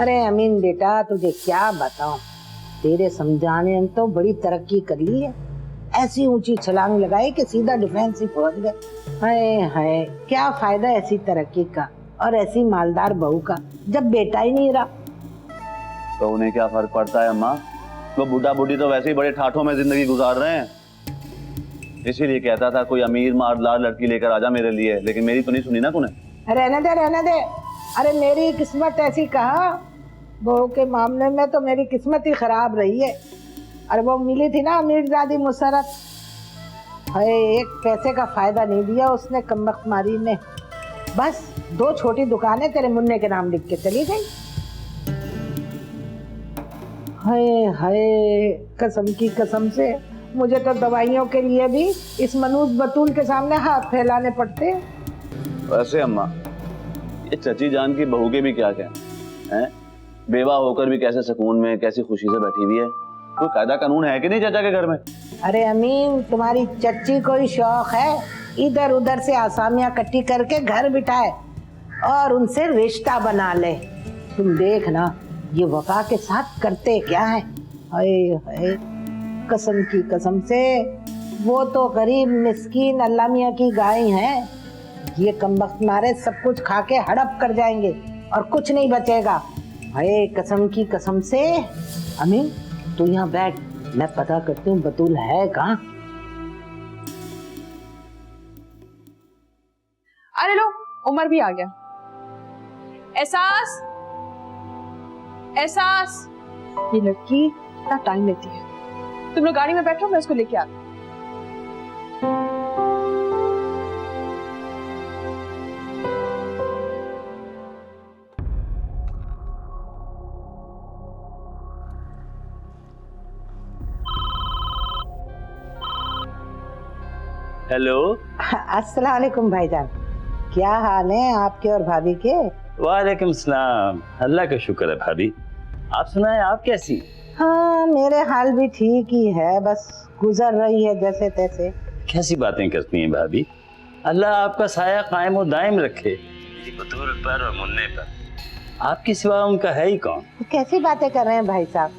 अरे अमीन बेटा, तुझे क्या बताऊं, तेरे समझाने ने तो बड़ी तरक्की कर ली है। ऐसी ऊंची छलांग लगाई कि सीधा डिफेंस ही पहुंच गए। हाय हाय, क्या फायदा ऐसी तरक्की का और ऐसी मालदार बहू का जब बेटा ही नहीं रहा। तो उन्हें क्या फर्क पड़ता है अम्मा, वो बुढ़ा बुढ़ी तो वैसे ही बड़े ठाठों में जिंदगी गुजार रहे हैं। इसीलिए कहता था कोई अमीर मारदार लड़की लेकर आजा मेरे लिए, लेकिन मेरी तो नहीं सुनी ना तूने। रहने दे रहने दे। अरे मेरी किस्मत ऐसी कहा, बहू के मामले में तो मेरी किस्मत ही खराब रही है। अरे वो मिली थी ना अमीरजादी मुसरत, हाय एक पैसे का फायदा नहीं दिया उसने कमबख्त मारी ने। बस 2 छोटी दुकानें तेरे मुन्ने के नाम लिख के चली गई। हाय हाय, कसम की कसम से मुझे तो दवाइयों के लिए भी इस मनूज बतूल के सामने हाथ फैलाने पड़ते हैं। वैसे अम्मा, ये चची जान की बहू के भी क्या कहने हैं? बेवा होकर भी कैसे सुकून में कैसी खुशी से बैठी हुई है। कोई कायदा कानून है कि नहीं चाचा के घर में? अरे अमीन, तुम्हारी चच्ची को ही शौक है इधर उधर से आसामियां इकट्ठी करके घर बिठाए और उनसे रिश्ता बना ले। तुम देख ना ये वफा के साथ करते क्या है। हाय हाय, कसम की कसम से वो तो गरीब मिस्कीन अल्लाह मियां की गाय हैं। ये कमबख्त मारे सब कुछ खा के हड़प कर जाएंगे और कुछ नहीं बचेगा। हाय कसम की कसम से। अमीन तू यहाँ बैठ, मैं पता करती हूँ बतूल है कहाँ। अरे लो, उमर भी आ गया। एहसास एहसास, ये लड़की इतना टाइम लेती है। तुम लोग गाड़ी में बैठो, मैं उसको लेके आती हूँ। हेलो, अस्सलाम वालेकुम भाईजान, क्या हाल है आपके और भाभी के? वालेकुम सलाम, अल्लाह का शुक्र है भाभी। आप सुनाएं, आप कैसी? हाँ मेरे हाल भी ठीक ही है, बस गुजर रही है जैसे तैसे। कैसी बातें करती हैं भाभी? अल्लाह आपका साया कायम और दायम रखे मेरी बतूल पर और मुन्ने पर। आपके सिवा उनका है ही कौन? कैसी बातें कर रहे हैं भाई साहब,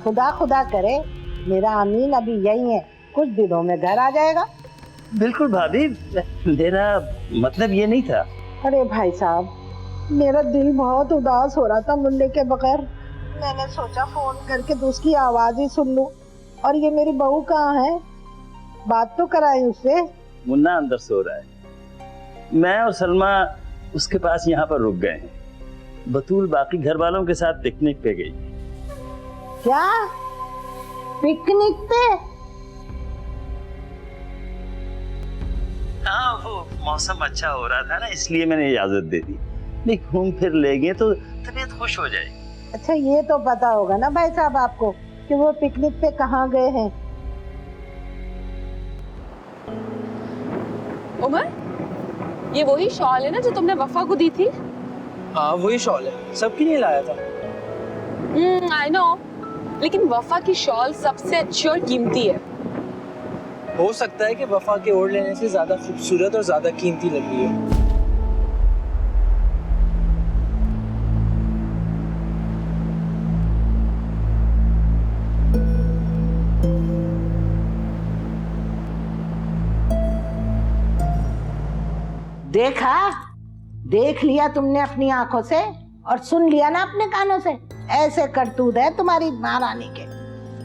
खुदा खुदा करे मेरा अमीन अभी यही है, कुछ दिनों में घर आ जाएगा। बिल्कुल भाभी, मेरा मतलब ये नहीं था। अरे भाई साहब, मेरा दिल बहुत उदास हो रहा था मुन्ने के बगैर। मैंने सोचा फोन करके तो उसकी आवाज ही सुन लूं। और ये मेरी बहू कहाँ है, बात तो कराई उससे। मुन्ना अंदर सो रहा है, मैं और सलमा उसके पास यहाँ पर रुक गए हैं। बतूल बाकी घर वालों के साथ पिकनिक पे गई। क्या पिकनिक पे? हाँ, वो मौसम अच्छा हो रहा था ना, इसलिए मैंने इजाजत दे दी। नहीं, घूम फिर लेंगे तो तबीयत खुश हो जाएगी। अच्छा ये तो पता होगा ना भाई साहब आपको कि वो पिकनिक पे कहाँ गए हैं। उमर, ये वही शॉल है ना जो तुमने वफा को दी थी? हाँ वही शॉल है, सबके लिए लाया था। आई नो, लेकिन वफा की शॉल सबसे अच्छी और कीमती है। हो सकता है कि वफा के ओढ़ लेने से ज्यादा खूबसूरत और ज्यादा कीमती लग रही हो। देखा, देख लिया तुमने अपनी आंखों से और सुन लिया ना अपने कानों से। ऐसे करतूत है तुम्हारी महारानी के।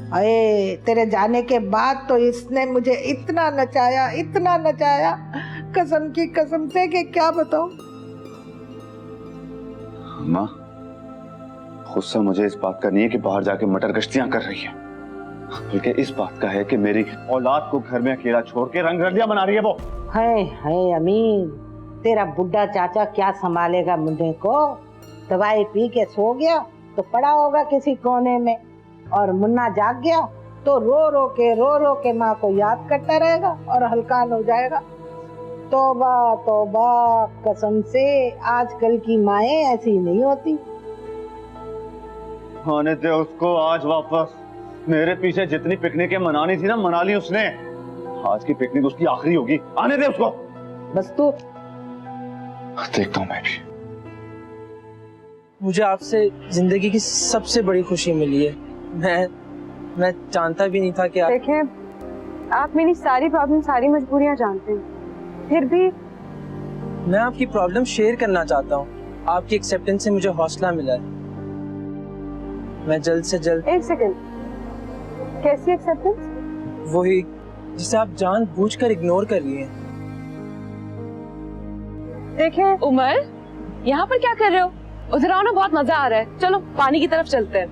अरे तेरे जाने के बाद तो इसने मुझे इतना नचाया कसम की कसम से कि क्या बताऊं। अम्मा, गुस्सा मुझे इस बात का नहीं है कि बाहर जाके मटर गश्तियां कर रही है, बल्कि इस बात का है कि मेरी औलाद को घर में अकेला छोड़ के रंगरलियां बना रही है वो। हाय हाय अमीन, तेरा बुढ़ा चाचा क्या संभालेगा मुझे को। दवाई पी के सो गया तो पड़ा होगा किसी कोने में, और मुन्ना जाग गया तो रो रो के माँ को याद करता रहेगा और हलकान हो जाएगा। तौबा तौबा, कसम से आजकल की माएं ऐसी नहीं होती। आने दे उसको आज वापस। मेरे पीछे जितनी पिकनिकें मनानी थी ना, मना ली उसने। आज की पिकनिक उसकी आखिरी होगी, आने दे उसको। बस तू देखता हूँ मैं भी। मुझे आपसे जिंदगी की सबसे बड़ी खुशी मिली है। मैं जानता भी नहीं था कि आप देखें, आप मेरी सारी प्रॉब्लम, सारी मजबूरियां जानते हैं, फिर भी मैं आपकी प्रॉब्लम शेयर करना चाहता हूँ। आपकी एक्सेप्टेंस से मुझे हौसला मिला है। मैं जल्द से जल्द। एक सेकंड, कैसी एक्सेप्टेंस? वही जिसे आप जानबूझकर इग्नोर कर रही हैं। देखें उमर, यहाँ पर क्या कर रहे हो? उधर आओ ना, बहुत मजा आ रहा है। चलो पानी की तरफ चलते हैं।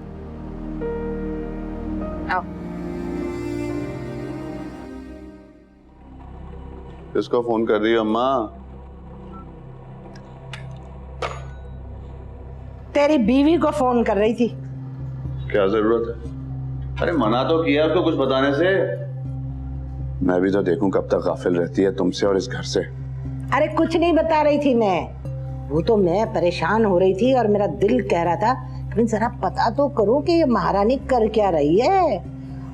आओ। किसको फोन कर रही हो अम्मा? तेरी बीवी को फोन कर रही थी। क्या जरूरत है? अरे मना तो किया उसको कुछ बताने से। मैं भी तो देखूं कब तक गाफिल रहती है तुमसे और इस घर से। अरे कुछ नहीं बता रही थी मैं, वो तो मैं परेशान हो रही थी और मेरा दिल कह रहा था कि जरा पता तो करूं कि ये महारानी कर क्या रही है।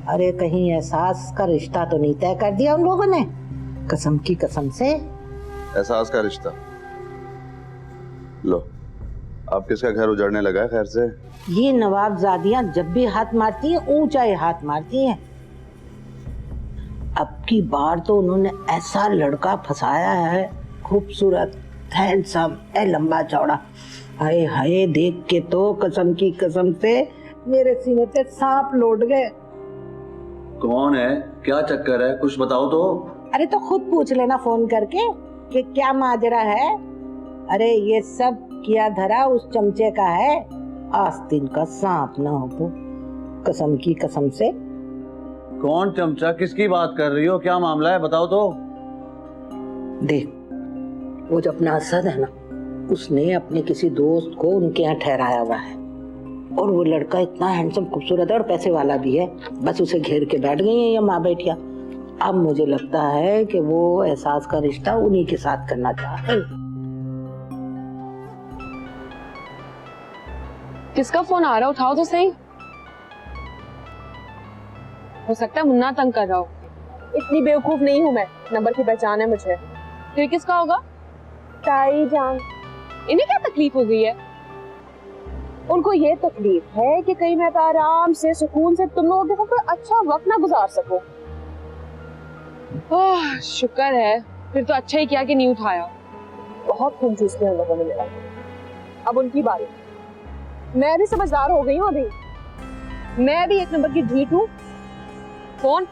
अरे कहीं एहसास का रिश्ता तो नहीं तय कर दिया उन लोगों ने? कसम की कसम से। एहसास का रिश्ता? लो, अब किसका घर उजड़ने लगा है खैर से? ये नवाबजादियां जब भी हाथ मारती हैं ऊंचा ही हाथ मारती हैं। अब की बार तो उन्होंने ऐसा लड़का फंसाया है, खूबसूरत, हैंडसम, लंबा चौड़ा। हाय हाय, देख के तो कसम की कसम से मेरे सीने पे सांप लौट गए। कौन है, क्या चक्कर है, कुछ बताओ तो। अरे तो खुद पूछ लेना फोन करके कि क्या माजरा है। अरे ये सब किया धरा उस चमचे का है, आस्तीन का सांप ना हो तो। कसम की कसम से। कौन चमचा, किसकी बात कर रही हो, क्या मामला है, बताओ तो। देख, वो जो अपना असद है ना, उसने अपने किसी दोस्त को उनके यहाँ ठहराया हुआ है और वो लड़का इतना हैंडसम, खूबसूरत है और पैसे वाला भी है। बस उसे घेर के बैठ गई है ये माँ बेटियां। अब मुझे लगता है कि वो एहसास का रिश्ता उन्हीं के साथ करना चाहते हैं। किसका फोन आ रहा है? उठाओ तो सही। हो सकता है मुन्ना तंग कर रहा हो। इतनी बेवकूफ नहीं हूँ मैं, नंबर की पहचान है मुझे। फिर किसका होगा? ताई जान। इन्हें क्या तकलीफ हो गई है? उनको ये तकलीफ है कि कहीं मैं तो आराम से सुकून से तुम लोगों के साथ कोई अच्छा वक्त ना गुजार सकूं। ओह, शुक्र है, फिर तो अच्छा ही किया कि नहीं उठाया। बहुत खून चूस लिया उन लोगों ने मेरा। अब उनकी बारी। मैं भी समझदार हो गई हूँ अभी। मैं भी एक नंबर की ढीठ हूँ। फोन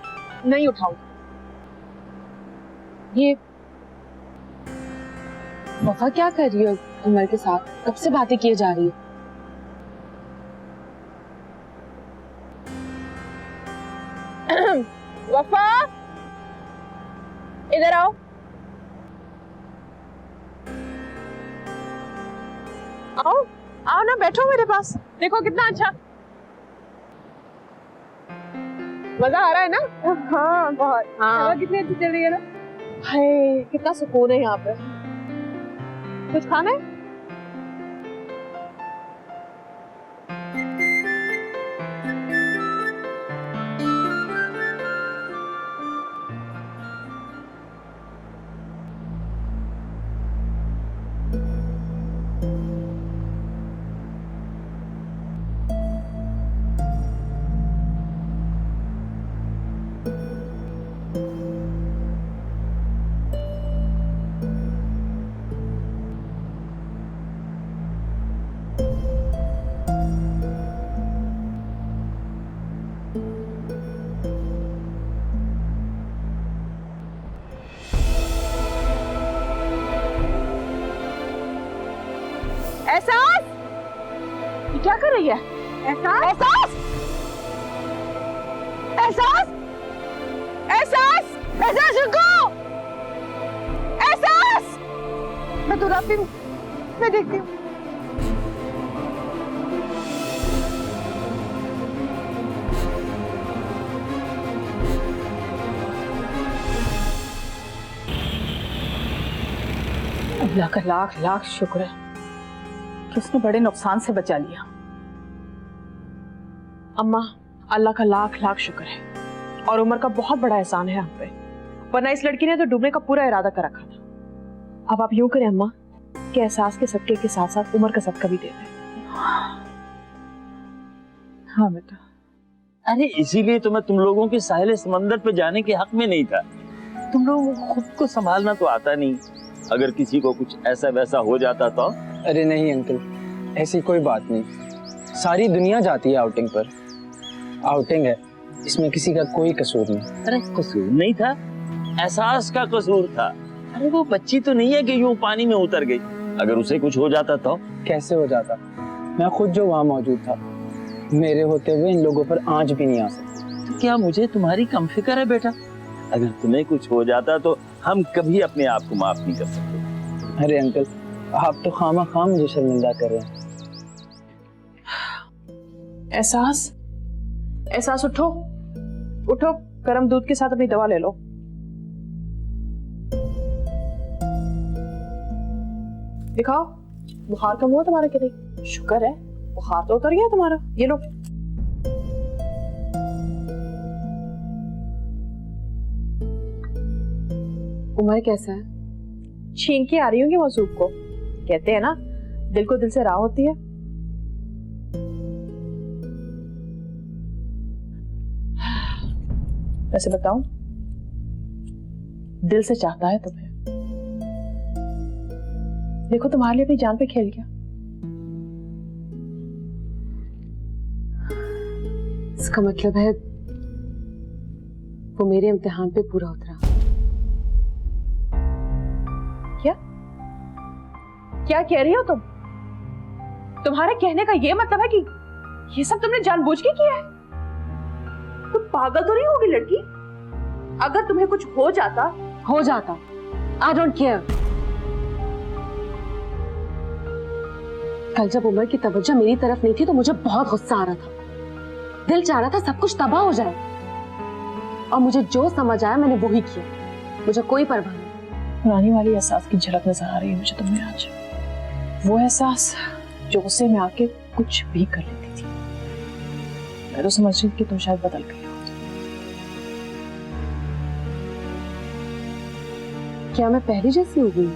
नहीं उठाओ। ये वफा क्या कर रही हो उमर के साथ? कब से बातें किए जा रही है? वफा, इधर आओ। आओ आओ ना, बैठो मेरे पास। देखो कितना अच्छा मजा आ रहा है ना? हाँ बहुत। हवा कितनी अच्छी चल रही है ना। हाय कितना सुकून है यहाँ पे। कुछ खाना है? एहसास, ये क्या कर रही है? एहसास, एहसास, एहसास, एहसास, एहसास रुको। एहसास, मैं तो रात हूँ, मैं देखती हूँ। अल्लाह का लाख लाख शुक्र है कि उसने बड़े नुकसान से बचा लिया। अम्मा, अल्लाह का लाख लाख शुक्र है और उमर का बहुत बड़ा एहसान है हम पे, वरना इस लड़की ने तो डूबने का पूरा इरादा कर रखा था। अब आप यूं करें अम्मा कि एहसास के सदके के साथ साथ उमर का सदका भी दे दें। हाँ बेटा। अरे इसीलिए तो मैं तुम लोगों के साहिल समंदर पे जाने के हक में नहीं था। तुम लोगों को खुद को संभालना तो आता नहीं। अगर किसी को कुछ ऐसा वैसा हो जाता तो। अरे नहीं अंकल, ऐसी कोई बात नहीं। सारी दुनिया जाती है आउटिंग पर। आउटिंग है, इसमें किसी का कोई कसूर नहीं। अरे कसूर नहीं था, एहसास का कसूर था। अरे वो बच्ची तो नहीं है कि यूं पानी में उतर गई। अगर उसे कुछ हो जाता तो कैसे हो जाता? मैं खुद जो वहां मौजूद था, मेरे होते हुए इन लोगों पर आंच भी नहीं आ सकती। तो क्या मुझे तुम्हारी कम फिक्र है बेटा? अगर तुम्हें कुछ हो जाता तो हम कभी अपने आप को माफ नहीं कर सकते। अरे अंकल, आप तो खामा खाम मुझे शर्मिंदा कर रहे हैं। एहसास, एहसास उठो, उठो, गर्म दूध के साथ अपनी दवा ले लो। दिखाओ, बुखार कम हुआ तुम्हारा कि नहीं? शुक्र है, बुखार तो उतर गया तुम्हारा। ये लो। उमर कैसा है? छींकी आ रही होंगी मौसूफ को। कहते हैं ना, दिल को दिल से राह होती है। वैसे बताऊं, दिल से चाहता है तुम्हें। देखो तुम्हारे लिए अपनी जान पे खेल गया। इसका मतलब है वो मेरे इम्तिहान पे पूरा उतरा। क्या कह रही हो तुम? तुम्हारे कहने का ये मतलब है कि ये सब तुमने जानबूझ के किया है? तुम पागल तो नहीं होगी लड़की? अगर तुम्हें कुछ हो जाता। I don't care. कल जब उमर की तवज्जो मेरी तरफ नहीं थी तो मुझे बहुत गुस्सा आ रहा था। दिल चाह रहा था सब कुछ तबाह हो जाए, और मुझे जो समझ आया मैंने वही किया। मुझे कोई परवाह नहीं। पुरानी वाली एहसास की झलक नजर आ रही है मुझे तुम्हें आज। वो एहसास जो गुस्से में आके कुछ भी कर लेती थी। मैं तो समझ रही थी कि तुम शायद बदल गई हो। क्या मैं पहले जैसी हो गई?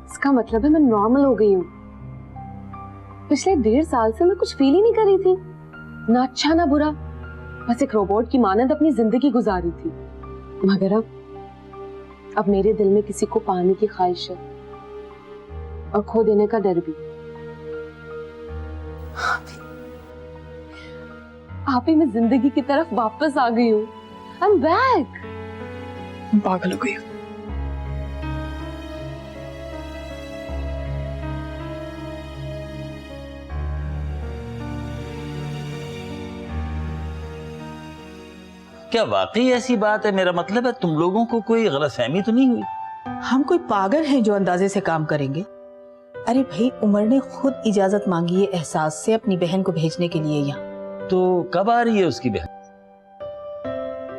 इसका मतलब है मैं नॉर्मल हो गई हूँ। पिछले 1.5 साल से मैं कुछ फील ही नहीं कर रही थी, ना अच्छा ना बुरा। बस एक रोबोट की मानंद अपनी जिंदगी गुजारी थी। मगर अब मेरे दिल में किसी को पाने की ख्वाहिश है, और खो देने का डर भी। आप ही मैं जिंदगी की तरफ वापस आ गई हूँ। I am back. पागल हो गई हो। क्या वाकई ऐसी बात है? मेरा मतलब है तुम लोगों को कोई गलतफहमी तो नहीं हुई? हम कोई पागल हैं जो अंदाजे से काम करेंगे? अरे भाई, उमर ने खुद इजाजत मांगी है एहसास से अपनी बहन को भेजने के लिए यहाँ। तो कब आ रही है उसकी बहन?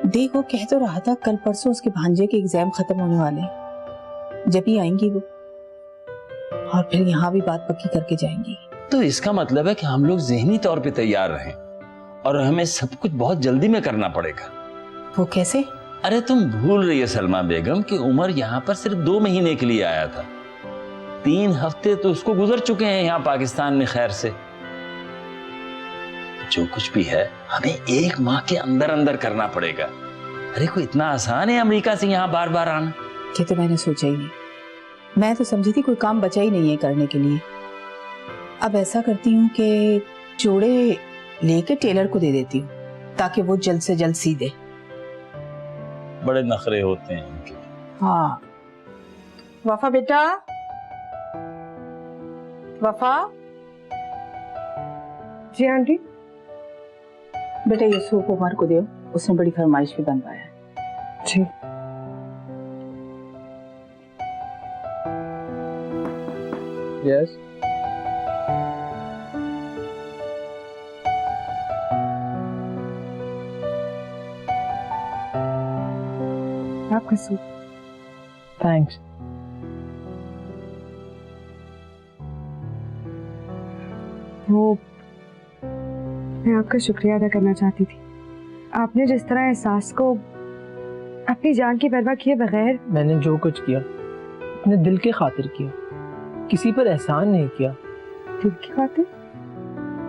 देखो, कह तो रहा था कल परसों उसके भांजे के एग्जाम खत्म होने वाले हैं, जब ही आएंगी वो, और फिर यहाँ भी बात पक्की करके जाएंगी। तो इसका मतलब है कि हम लोग ज़हनी तौर पे तैयार रहें, और हमें सब कुछ बहुत जल्दी में करना पड़ेगा। वो कैसे? अरे तुम भूल रही है सलमा बेगम कि उमर यहाँ पर सिर्फ 2 महीने के लिए आया था। 3 हफ्ते तो उसको गुजर चुके हैं यहाँ पाकिस्तान में खैर से। जो कुछ भी है हमें 1 माह के अंदर अंदर करना पड़ेगा। अरे कोई इतना आसान है अमेरिका से यहाँ बार बार आना? ये तो मैंने सोचा ही नहीं। मैं तो समझी थी कोई काम बचा ही नहीं है करने के लिए। अब ऐसा करती हूँ कि जोड़े लेके टेलर को दे देती हूँ, ताकि वो जल्द से जल्द सी दे। बड़े नखरे होते हैं उनके। हाँ। वफा बेटा, वफा। जी आंटी। बेटा ये सूप उमर को दो, उसने बड़ी फरमाइश भी बनवाया है। जी। यस। आपका सूप। थैंक्स। वो मैं आपका शुक्रिया अदा करना चाहती थी। आपने जिस तरह एहसास को अपनी जान की परवाह किए बगैर। मैंने जो कुछ किया अपने दिल के खातिर किया। किसी पर एहसान नहीं किया। दिल की बात है।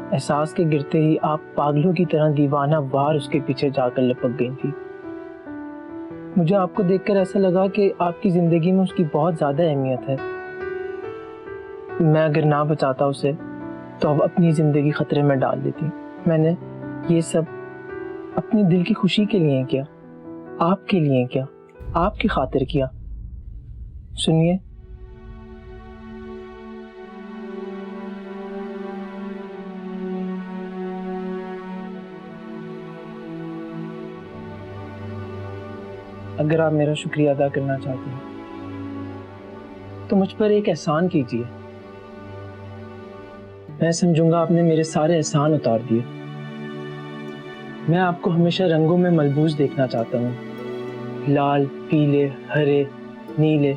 एहसास के गिरते ही आप पागलों की तरह दीवाना वार उसके पीछे जाकर लपक गई थी। मुझे आपको देखकर ऐसा लगा कि आपकी जिंदगी में उसकी बहुत ज्यादा अहमियत है। मैं अगर ना बचाता उसे तो अब अपनी जिंदगी खतरे में डाल देती। मैंने ये सब अपने दिल की खुशी के लिए किया, आपके लिए किया, आपकी खातिर किया। सुनिए, अगर आप मेरा शुक्रिया अदा करना चाहते हैं तो मुझ पर एक एहसान कीजिए। मैं समझूंगा आपने मेरे सारे एहसान उतार दिए। मैं आपको हमेशा रंगों में मलबूस देखना चाहता हूँ। लाल, पीले, हरे, नीले,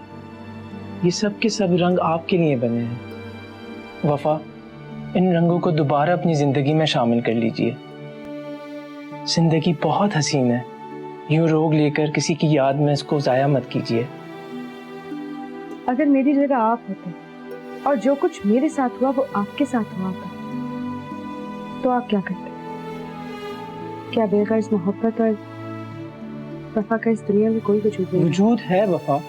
ये सब के सब रंग आपके लिए बने हैं। वफा, इन रंगों को दोबारा अपनी जिंदगी में शामिल कर लीजिए। जिंदगी बहुत हसीन है, यूं रोग लेकर किसी की याद में इसको जाया मत कीजिए। अगर मेरी जगह आप होते और जो कुछ मेरे साथ हुआ वो आपके साथ हुआ होता तो आप क्या करते? क्या बेगर्ज मोहब्बत और वफा का इस दुनिया में कोई वजूद नहीं? वजूद है वफा,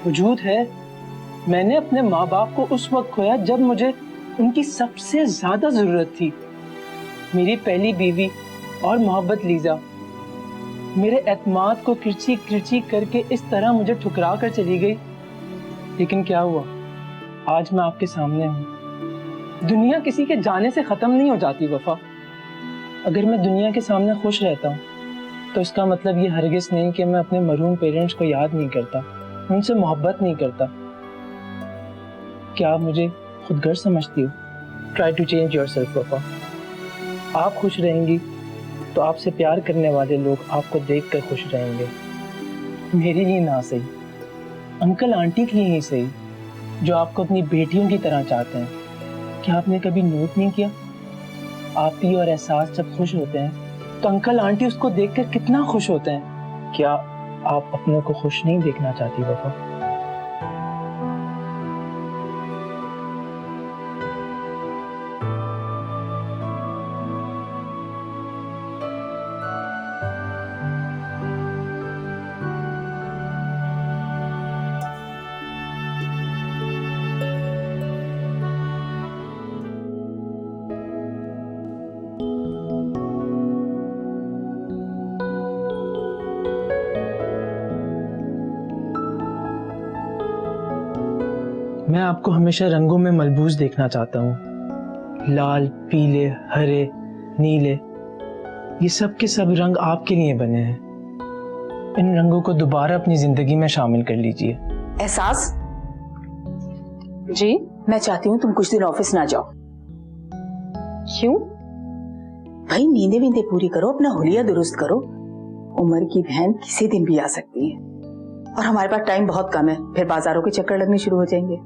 वजूद है। मैंने अपने माँ बाप को उस वक्त खोया जब मुझे उनकी सबसे ज्यादा जरूरत थी। मेरी पहली बीवी और मोहब्बत लीजा मेरे एतमाद को किरची किरची करके इस तरह मुझे ठुकरा कर चली गई। लेकिन क्या हुआ, आज मैं आपके सामने हूँ। दुनिया किसी के जाने से खत्म नहीं हो जाती वफा। अगर मैं दुनिया के सामने खुश रहता हूँ तो इसका मतलब ये हरगिज नहीं कि मैं अपने मरहूम पेरेंट्स को याद नहीं करता, उनसे मोहब्बत नहीं करता। क्या आप मुझे खुदगर्ज समझती हो? ट्राई टू चेंज योरसेल्फ वफा। आप खुश रहेंगी तो आपसे प्यार करने वाले लोग आपको देखकर खुश रहेंगे। मेरे लिए ना सही, अंकल आंटी के लिए ही सही, जो आपको अपनी बेटियों की तरह चाहते हैं। क्या आपने कभी नोट नहीं किया, आप ही और एहसास जब खुश होते हैं तो अंकल आंटी उसको देखकर कितना खुश होते हैं? क्या आप अपनों को खुश नहीं देखना चाहती वफा? मैं आपको हमेशा रंगों में मलबूस देखना चाहता हूँ। लाल, पीले, हरे, नीले, ये सब के सब रंग आपके लिए बने हैं। इन रंगों को दोबारा अपनी जिंदगी में शामिल कर लीजिए। एहसास, जी? मैं चाहती हूँ तुम कुछ दिन ऑफिस ना जाओ। क्यों? भाई नींदे वींदे पूरी करो, अपना हुलिया दुरुस्त करो। उम्र की बहन किसी दिन भी आ सकती है और हमारे पास टाइम बहुत कम है, फिर बाजारों के चक्कर लगने शुरू हो जाएंगे।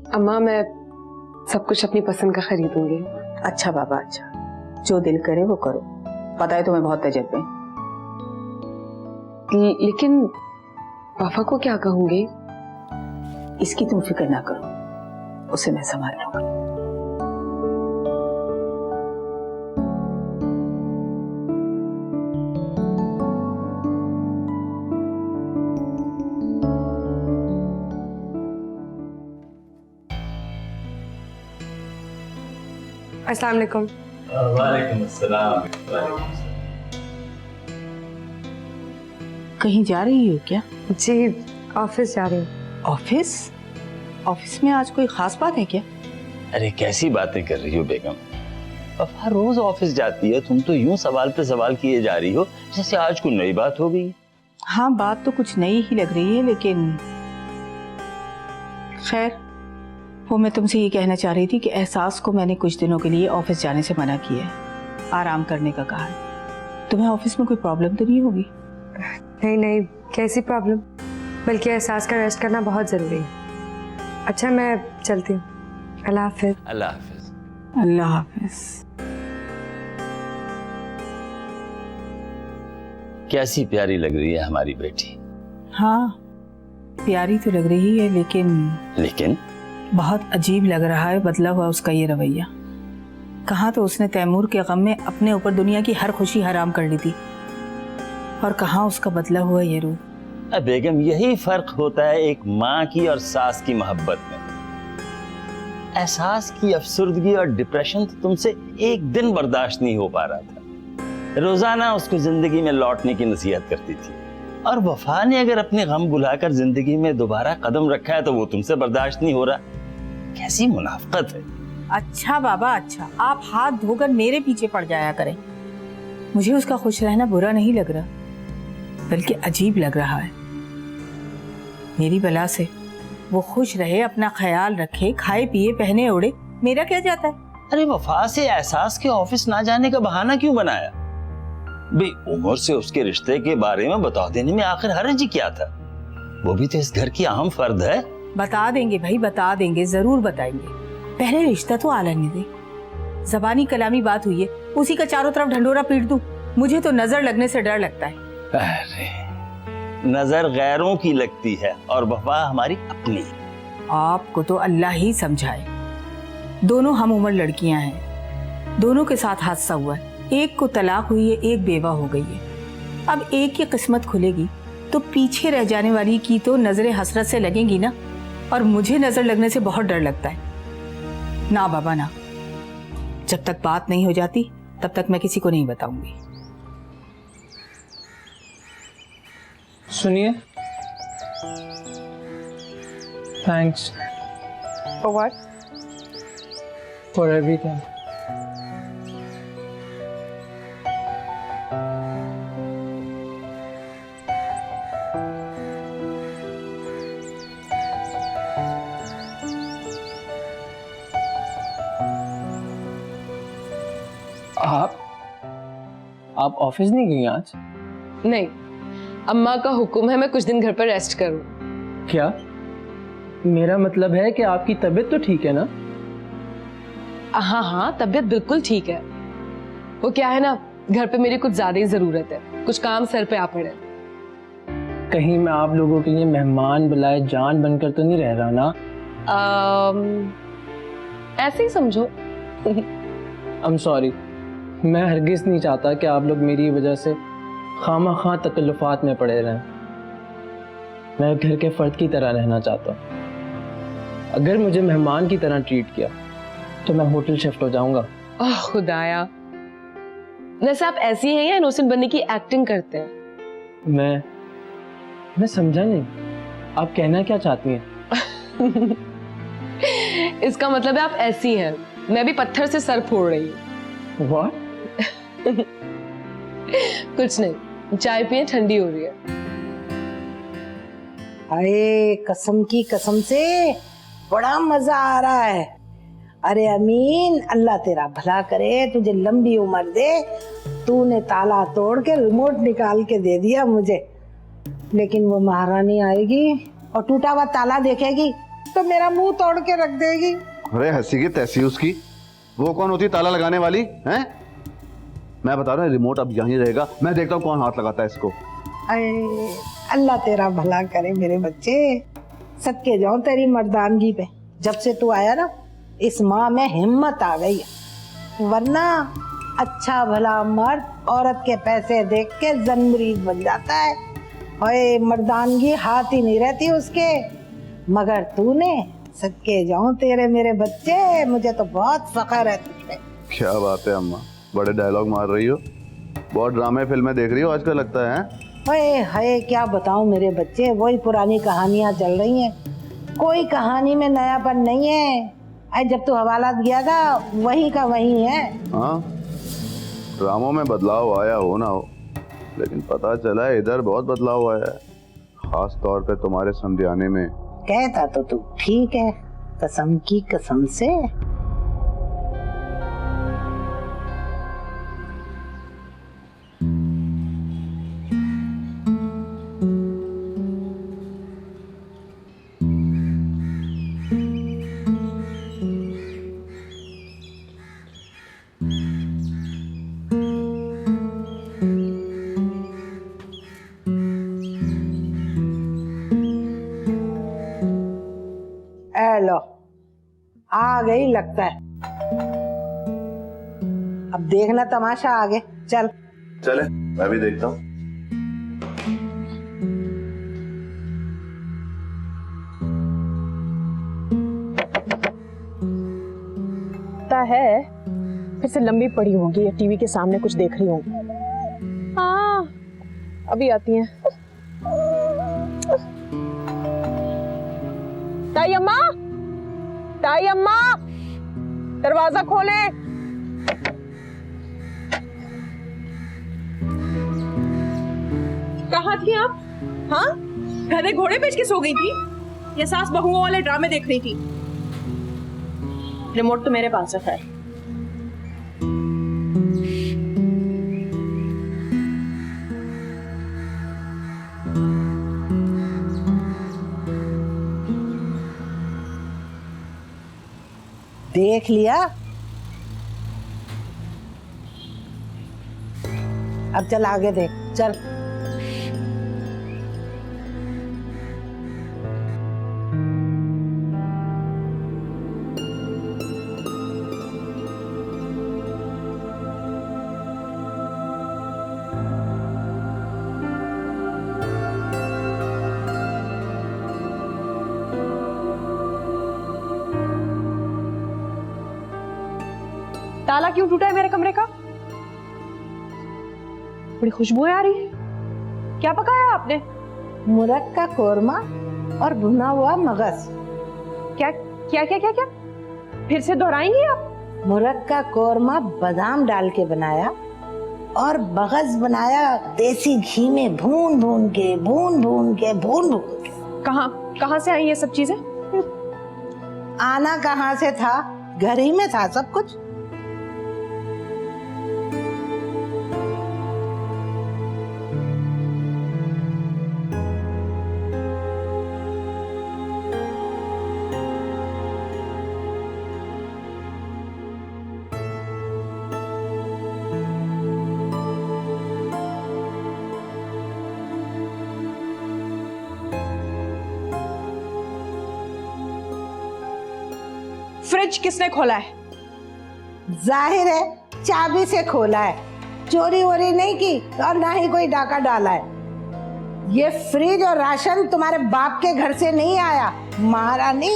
अम्मा, मैं सब कुछ अपनी पसंद का खरीदूंगी। अच्छा बाबा, अच्छा, जो दिल करे वो करो। पता है तुम्हें बहुत तजर्बे। लेकिन पापा को क्या कहूंगी? इसकी तुम फिक्र ना करो, उसे मैं संभाल लूंगा। अस्सलाम वालेकुम। वालेकुम अस्सलाम। कहीं जा रही हो क्या? जी, ऑफिस जा रही हूँ। ऑफिस? ऑफिस में आज कोई खास बात है क्या? अरे कैसी बातें कर रही हो बेगम, वफा रोज ऑफिस जाती है, तुम तो यूं सवाल पे सवाल किए जा रही हो जैसे आज कोई नई बात हो गई। हाँ, बात तो कुछ नई ही लग रही है, लेकिन खैर, वो मैं तुमसे ये कहना चाह रही थी कि एहसास को मैंने कुछ दिनों के लिए ऑफिस जाने से मना किया है, आराम करने का कहा है। तुम्हें ऑफिस में कोई प्रॉब्लम तो नहीं होगी? नहीं नहीं, कैसी प्रॉब्लम, बल्कि एहसास का रेस्ट करना बहुत जरूरी है। अच्छा, मैं चलती हूँ। अल्लाह हाफिज। अल्लाह हाफिज। अल्लाह हाफिज। कैसी प्यारी लग रही है हमारी बेटी। हाँ, प्यारी तो लग रही है, लेकिन बहुत अजीब लग रहा है बदला हुआ उसका ये रवैया। कहाँ तो उसने तैमूर के गम में अपने ऊपर दुनिया की हर खुशी हराम कर ली थी, और कहाँ उसका बदला हुआ ये रूप। बेगम, यही फर्क होता है एक माँ की और सास की मोहब्बत में। एहसास की अफसुर्दगी और डिप्रेशन तो तुमसे एक दिन बर्दाश्त नहीं हो पा रहा था। रोजाना उसको जिंदगी में लौटने की नसीहत करती थी, और वफा ने अगर अपने गम बुलाकर जिंदगी में दोबारा कदम रखा है तो वो तुमसे बर्दाश्त नहीं हो रहा। कैसी मुनाफिकत है। अच्छा बाबा अच्छा, आप हाथ धोकर मेरे पीछे पड़ जाया करें। मुझे उसका खुश रहना बुरा नहीं लग रहा, बल्कि अजीब लग रहा है। मेरी बला से वो खुश रहे, अपना ख्याल रखे, खाए पिए पहने ओढ़े, मेरा क्या जाता है। अरे वफा से एहसास के ऑफिस ना जाने का बहाना क्यों बनाया? भाई उमर से उसके रिश्ते के बारे में बता देने में आखिर हर्ज ही क्या था? वो भी तो इस घर की अहम फर्द है। बता देंगे भाई, बता देंगे, जरूर बताएंगे। पहले रिश्ता तो आलने दे। जबानी कलामी बात हुई है, उसी का चारों तरफ ढंडोरा पीट दूं? मुझे तो नजर लगने से डर लगता है। अरे नजर गैरों की लगती है और वफा हमारी अपनी। आपको तो अल्लाह ही समझाए। दोनों हम उम्र लड़कियां हैं, दोनों के साथ हादसा हुआ है। एक को तलाक हुई है, एक बेवा हो गई है। अब एक की किस्मत खुलेगी तो पीछे रह जाने वाली की तो नजरें हसरत से लगेंगी ना, और मुझे नजर लगने से बहुत डर लगता है। ना बाबा ना, जब तक बात नहीं हो जाती तब तक मैं किसी को नहीं बताऊंगी। सुनिए, thanks For what? For everything. आप ऑफिस नहीं गई आज? नहीं, अम्मा का हुक्म है मैं कुछ दिन घर पर रेस्ट करूं। क्या? मेरा मतलब है कि आपकी तबीयत तो ठीक है ना? हाँ हाँ, तबीयत बिल्कुल ठीक है। वो क्या है ना, घर पे मेरी कुछ ज्यादा ही जरूरत है, कुछ काम सर पे आ पड़े। कहीं मैं आप लोगों के लिए मेहमान बुलाए जान बनकर तो नहीं रह रहा ना? ऐसे ही समझो। आई एम सॉरी, मैं हरगिज नहीं चाहता कि आप लोग मेरी वजह से खामा-खा तकल्लुफात में पड़े रहें। मैं घर के फर्द की तरह रहना चाहता हूँ। अगर मुझे मेहमान की तरह ट्रीट किया तो मैं होटल शिफ्ट हो जाऊंगा। ओह खुदाया, वैसे आप ऐसी हैं या इनोसेंट बनने की एक्टिंग करते हैं? मैं समझा नहीं, आप कहना क्या चाहती हैं? इसका मतलब है आप ऐसी हैं, मैं भी पत्थर से सर फोड़ रही हूँ। What? कुछ नहीं, चाय पिए, ठंडी हो रही है। अरे कसम की कसम से बड़ा मजा आ रहा है। अरे अमीन, अल्लाह तेरा भला करे, तुझे लंबी उम्र दे। तूने ताला तोड़ के रिमोट निकाल के दे दिया मुझे, लेकिन वो महारानी आएगी और टूटा हुआ ताला देखेगी तो मेरा मुंह तोड़ के रख देगी। अरे हंसी की तैसी उसकी, वो कौन होती ताला लगाने वाली हैं? मैं बता रहा हूँ रिमोट अब यहीं रहेगा, मैं देखता हूँ कौन हाथ लगाता है इसको। अरे अल्लाह तेरा भला करे मेरे बच्चे, सदके जाऊं तेरी मर्दानगी पे। जब से तू आया ना, इस माँ में हिम्मत आ गई है, वरना अच्छा भला मर्द औरत के पैसे देख के जनमरीज बन जाता है। ओए मर्दानगी हाथ ही नहीं रहती उसके, मगर तूने, सदके जाऊं तेरे मेरे बच्चे, मुझे तो बहुत फख्र है तुझ पे। क्या बात है अम्मा, बड़े डायलॉग मार रही हो, बहुत ड्रामे फिल्में देख रही हो आजकल लगता है। ओए हाय, क्या बताऊं मेरे बच्चे, वही पुरानी कहानियां चल रही हैं, कोई कहानी में नयापन नहीं है। आज जब तू हवाला दिया था वही का वही है। हाँ, ड्रामों में बदलाव आया हो ना हो, लेकिन पता चला है इधर बहुत बदलाव आया है, खास तौर पे तुम्हारे समझाने में। कहता तो तू ठीक है, कसम की कसम से। आ गई लगता है। अब देखना तमाशा आगे। चल चले, मैं भी देखता हूँ। लगता है फिर से लंबी पड़ी होगी या टीवी के सामने कुछ देख रही होगी। हाँ, अभी आती हैं। ताई अम्मा, ताई अम्मा, दरवाजा खोलें। कहाँ थी आप? हाँ, गधे घोड़े बेच के सो गई थी या सास बहुओं वाले ड्रामे देख रही थी? रिमोट तो मेरे पास है। देख लिया। अब चल आगे देख, चल। ताला क्यों टूटा है मेरे कमरे का? बड़ी खुशबुएं आ रही है। क्या पकाया आपने? मुरक्का कोरमा और भुना हुआ मगज। क्या क्या क्या क्या क्या? फिर से दोहराएंगी आप? मुरक्का कोरमा बादाम डाल के बनाया और मगज बनाया देसी घी में भून भून के कहाँ से आई ये सब चीजें? आना कहाँ से था, घर ही में था सब कुछ। फ्रिज किसने खोला है? जाहिर है चाबी से खोला है, चोरी वोरी नहीं की और ना ही कोई डाका डाला है। ये फ्रिज और राशन तुम्हारे बाप के घर से नहीं आया महारानी।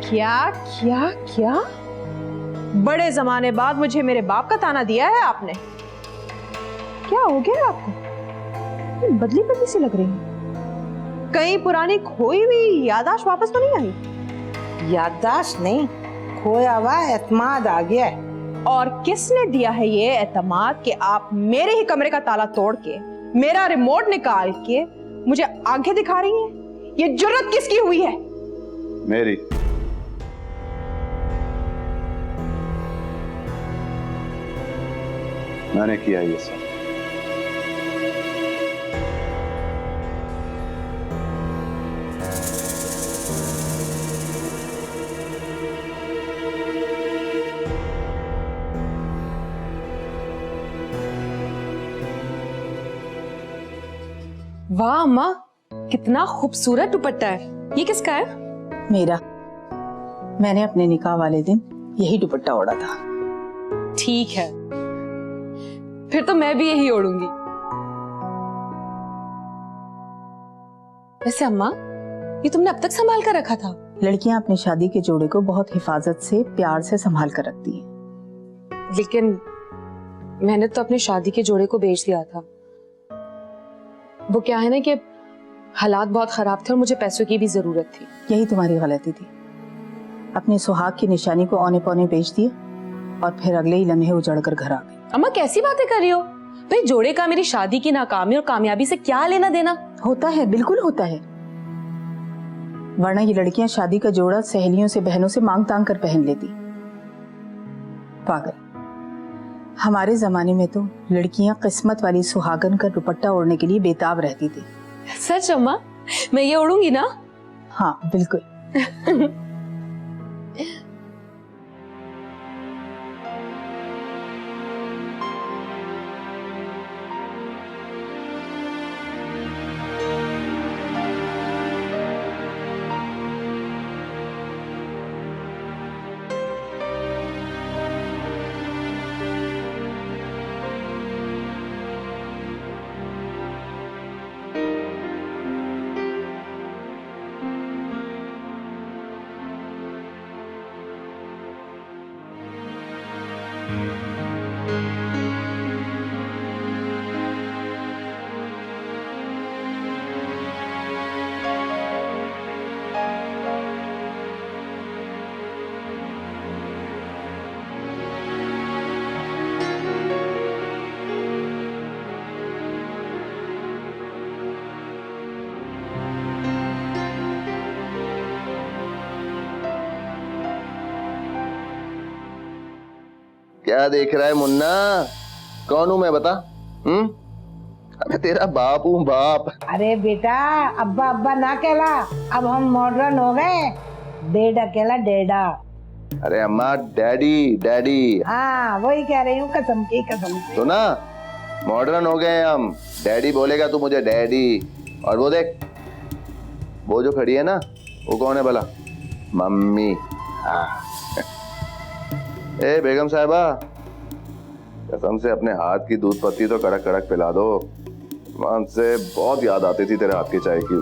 क्या क्या क्या? बड़े जमाने बाद मुझे मेरे बाप का ताना दिया है आपने। क्या हो गया आपको? बदली बदली सी लग रही है। कहीं पुरानी खोई हुई याददाश्त वापस तो नहीं आई? याददाश्त नहीं, खोया हुआ एतमाद आ गया है। और किसने दिया है ये एतमाद कि आप मेरे ही कमरे का ताला तोड़ के मेरा रिमोट निकाल के मुझे आंखें दिखा रही हैं? ये जुर्रत किसकी हुई है? मेरी। मैंने किया ये सब। वाह अम्मा, कितना खूबसूरत दुपट्टा है। ये किसका है? मेरा। मैंने अपने निकाह वाले दिन यही दुपट्टा ओढ़ा था। ठीक है, फिर तो मैं भी यही ओढ़ूंगी। वैसे अम्मा, ये तुमने अब तक संभाल कर रखा था? लड़कियां अपनी शादी के जोड़े को बहुत हिफाजत से, प्यार से संभाल कर रखती हैं। लेकिन मैंने तो अपनी शादी के जोड़े को बेच दिया था। वो क्या है ना कि हालात बहुत खराब थे और मुझे पैसों की भी जरूरत थी। यही तुम्हारी गलती थी। अपने सुहाग की निशानी को औने पौने बेच दिए और फिर अगले ही लम्हे उजड़ कर घर आ गई। अम्मा कैसी बातें कर रही हो? भाई जोड़े का मेरी शादी की नाकामी और कामयाबी से क्या लेना देना? होता है, बिल्कुल होता है। वरना ये लड़कियां शादी का जोड़ा सहेलियों से, बहनों से मांग तांग कर पहन लेती। पागल। हमारे जमाने में तो लड़कियां किस्मत वाली सुहागन का दुपट्टा ओढ़ने के लिए बेताब रहती थी। सच अम्मा? मैं ये ओढ़ूंगी ना? हाँ बिल्कुल। क्या देख रहा है मुन्ना? कौन हूं मैं बता? अरे तेरा बाप हूँ, बाप। अरे बेटा, अब्बा अब्बा ना कहला, अब हम मॉडर्न हो गए। डेडा कहला, डेडा। अरे अम्मा, डैडी डैडी। हाँ वही कह रही हूँ, कसम की कसम से। तो ना मॉडर्न हो गए हम। डैडी बोलेगा तू मुझे डैडी। और वो देख, वो जो खड़ी है ना, वो कौन है भला? मम्मी। हाँ। ए बेगम साहिबा, कसम से अपने हाथ की दूध पत्ती तो कड़क कड़क पिला दो। मान से बहुत याद आती थी तेरे हाथ की चाय की।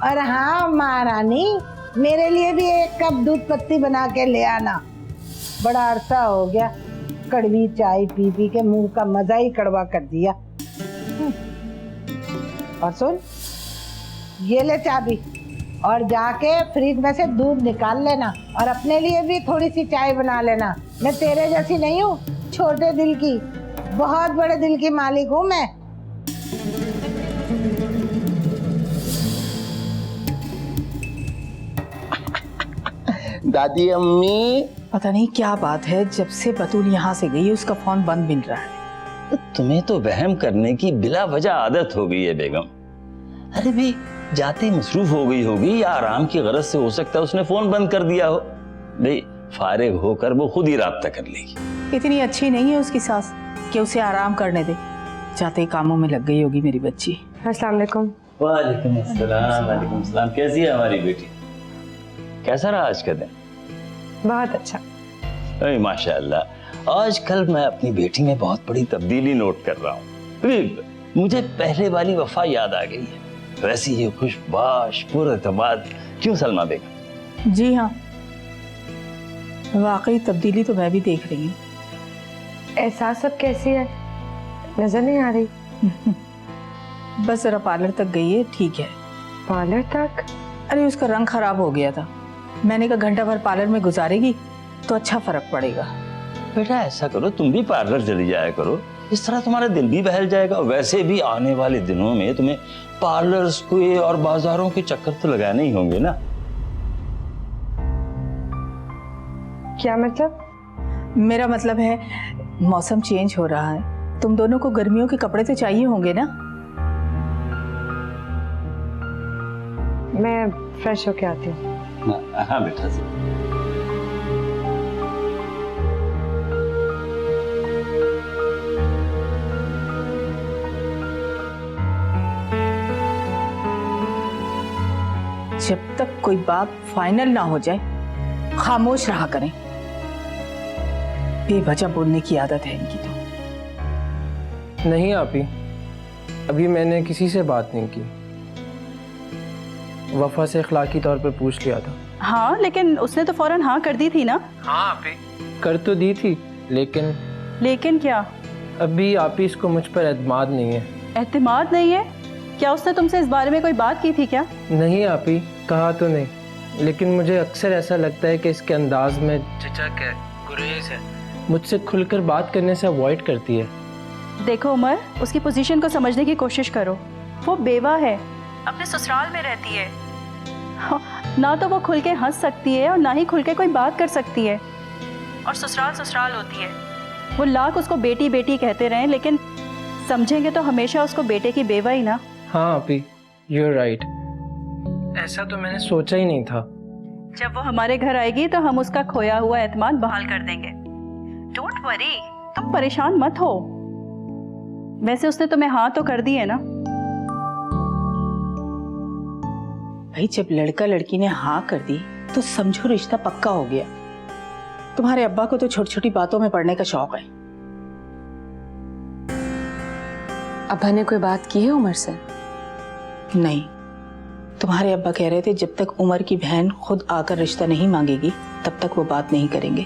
और हाँ महारानी, मेरे लिए भी एक कप दूध पत्ती बना के ले आना। बड़ा अरसा हो गया कड़वी चाय पी पी के मुंह का मजा ही कड़वा कर दिया। और सुन, ये ले चाबी और जाके फ्रिज में से दूध निकाल लेना और अपने लिए भी थोड़ी सी चाय बना लेना। मैं तेरे जैसी नहीं हूँ, छोटे दिल की, बहुत बड़े दिल की मालिक हूँ मैं। दादी अम्मी। पता नहीं क्या बात है, जब से बतूल यहाँ से गई है उसका फोन बंद मिल रहा है। तुम्हें तो वहम करने की बिला वजह आदत हो गई है बेगम। अरे भी जाते मसरूफ हो गई होगी या आराम की गरज से हो सकता है उसने फोन बंद कर दिया हो। भाई फारिग होकर वो खुद ही राब्ता कर लेगी। इतनी अच्छी नहीं है उसकी सास कि उसे आराम करने दे। जाते ही कामों में लग गई होगी मेरी बच्ची। अस्सलाम वालेकुम। वालेकुम अस्सलाम। वालेकुम अस्सलाम। कैसी है हमारी बेटी? कैसा रहा आज का दिन? बहुत अच्छा। अरे माशाअल्लाह, आजकल मैं अपनी बेटी में बहुत बड़ी तब्दीली नोट कर रहा हूँ। मुझे पहले वाली वफा याद आ गई है। वैसी ये खुशबाश पुरएतमाद। क्यों सलमा बेगम? जी हाँ, वाकई तब्दीली तो मैं भी देख रही हूँ। एहसास सब कैसी है? नजर नहीं आ रही। बस जरा पार्लर तक गई है, ठीक है। पार्लर तक? अरे उसका रंग खराब हो गया था। मैंने कहा घंटा भर पार्लर में गुजारेगी तो अच्छा फर्क पड़ेगा। बेटा ऐसा करो, तुम भी पार्लर चली जाया करो, इस तरह तुम्हारा दिल भी बहल जाएगा। वैसे भी आने वाले दिनों में तुम्हें पार्लर्स के और बाजारों के चक्कर तो लगाने ही होंगे ना। क्या मतलब? मेरा मतलब है मौसम चेंज हो रहा है, तुम दोनों को गर्मियों के कपड़े तो चाहिए होंगे ना। मैं फ्रेश होके आती हूँ। हाँ बेटा। जब तक कोई बात फाइनल ना हो जाए खामोश रहा करें। बेवजह बोलने की आदत है इनकी तो। नहीं आपी, अभी मैंने किसी से बात नहीं की। वफा से अखलाकी तौर पर पूछ लिया था। हाँ, लेकिन उसने तो फौरन हाँ कर दी थी ना। हाँ आपी, कर तो दी थी, लेकिन क्या? अभी आपी इसको मुझ पर एतमाद नहीं है। एतमाद नहीं है? क्या उसने तुमसे इस बारे में कोई बात की थी क्या? नहीं आपी, कहा तो नहीं, लेकिन मुझे अक्सर ऐसा लगता है कि इसके अंदाज में झिझक है, गुरेज है, मुझसे खुलकर बात करने से अवॉइड करती है। देखो उमर, उसकी पोजीशन को समझने की कोशिश करो। वो बेवा है, अपने ससुराल में रहती है। ना तो वो खुल के हंस सकती है और ना ही खुल के कोई बात कर सकती है। और ससुराल ससुराल होती है। वो लाख उसको बेटी बेटी कहते रहें, लेकिन समझेंगे तो हमेशा उसको बेटे की बेवा ही ना। हाँ आपी, यू आर राइट। ऐसा तो मैंने सोचा ही नहीं था। जब वो हमारे घर आएगी तो हम उसका खोया हुआ एतमाद बहाल कर देंगे। डोंट वरी, तुम परेशान मत हो। वैसे उसने तुम्हें हाँ तो कर दी है ना? भाई जब लड़का लड़की ने हाँ कर दी तो समझो रिश्ता पक्का हो गया। तुम्हारे अब्बा को तो छोटी छोटी बातों में पड़ने का शौक है। अब्बा ने कोई बात की है उमर से? नहीं, तुम्हारे अब्बा कह रहे थे जब तक उमर की बहन खुद आकर रिश्ता नहीं मांगेगी तब तक वो बात नहीं करेंगे।